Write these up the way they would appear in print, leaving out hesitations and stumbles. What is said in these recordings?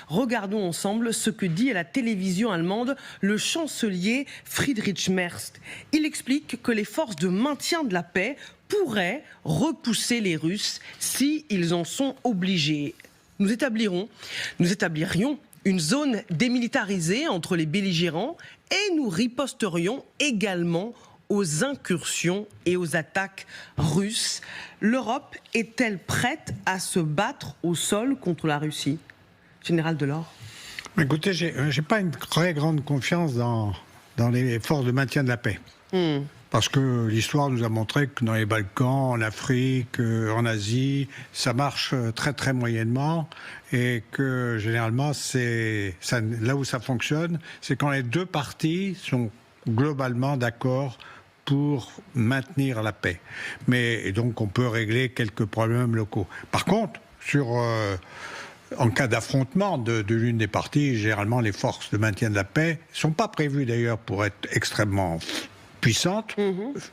Regardons ensemble ce que dit à la télévision allemande le chancelier Friedrich Merz. Il explique que les forces de maintien de la paix pourraient repousser les Russes s'ils en sont obligés. Nous établirions une zone démilitarisée entre les belligérants et nous riposterions également aux incursions et aux attaques russes. L'Europe est-elle prête à se battre au sol contre la Russie ? Général Delors. Écoutez, j'ai pas une très grande confiance dans les forces de maintien de la paix. Parce que l'histoire nous a montré que dans les Balkans, en Afrique, en Asie, ça marche très très moyennement et que généralement, là où ça fonctionne, c'est quand les deux parties sont globalement d'accord pour maintenir la paix. Et donc on peut régler quelques problèmes locaux. Par contre, en cas d'affrontement de l'une des parties, généralement les forces de maintien de la paix ne sont pas prévues d'ailleurs pour être extrêmement puissantes,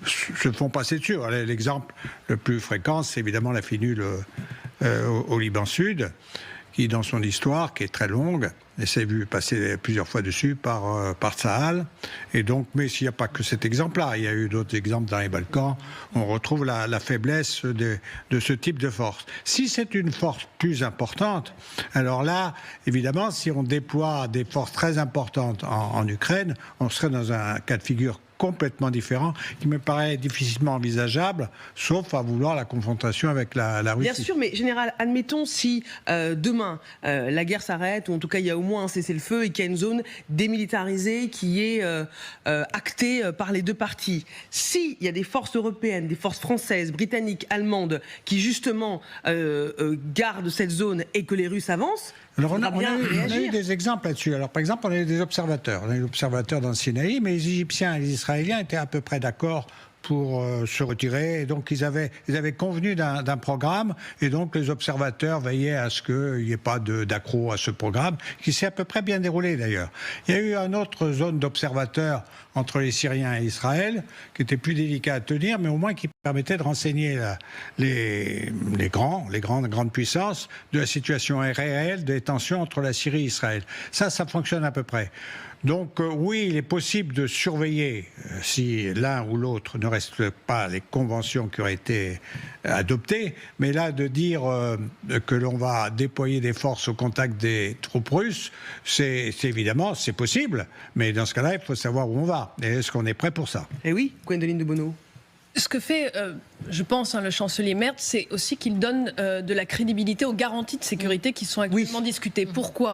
se font passer dessus. L'exemple le plus fréquent, c'est évidemment la finule au Liban Sud, qui dans son histoire, qui est très longue, et s'est vu passer plusieurs fois dessus par Tsahal. Et donc, mais s'il n'y a pas que cet exemple-là, il y a eu d'autres exemples dans les Balkans, on retrouve la faiblesse de ce type de force. Si c'est une force plus importante, alors là, évidemment, si on déploie des forces très importantes en Ukraine, on serait dans un cas de figure complètement différent, qui me paraît difficilement envisageable, sauf à vouloir la confrontation avec la Russie. Bien sûr, mais général, admettons si demain la guerre s'arrête, ou en tout cas il y a au moins un cessez-le-feu et qu'il y a une zone démilitarisée qui est actée par les deux parties. S'il y a des forces européennes, des forces françaises, britanniques, allemandes, qui justement gardent cette zone et que les Russes avancent, alors on a eu des exemples là-dessus. Alors par exemple, on a eu des observateurs. On a eu l'observateur dans le Sinaï, mais les Égyptiens et les Israéliens étaient à peu près d'accord pour se retirer. Et donc ils avaient convenu d'un programme, et donc les observateurs veillaient à ce qu'il n'y ait pas d'accroc à ce programme, qui s'est à peu près bien déroulé d'ailleurs. Il y a eu une autre zone d'observateurs entre les Syriens et Israël, qui était plus délicat à tenir, mais au moins qui permettait de renseigner les grandes puissances de la situation réelle des tensions entre la Syrie et Israël. Ça fonctionne à peu près. Donc oui, il est possible de surveiller si l'un ou l'autre ne respecte pas les conventions qui auraient été adoptées, mais là de dire que l'on va déployer des forces au contact des troupes russes, c'est évidemment, c'est possible, mais dans ce cas-là, il faut savoir où on va, et est-ce qu'on est prêt pour ça ? Eh oui, Gwendoline de Bono. Ce que fait, je pense, le chancelier Merz, c'est aussi qu'il donne de la crédibilité aux garanties de sécurité qui sont actuellement discutées. Pourquoi ?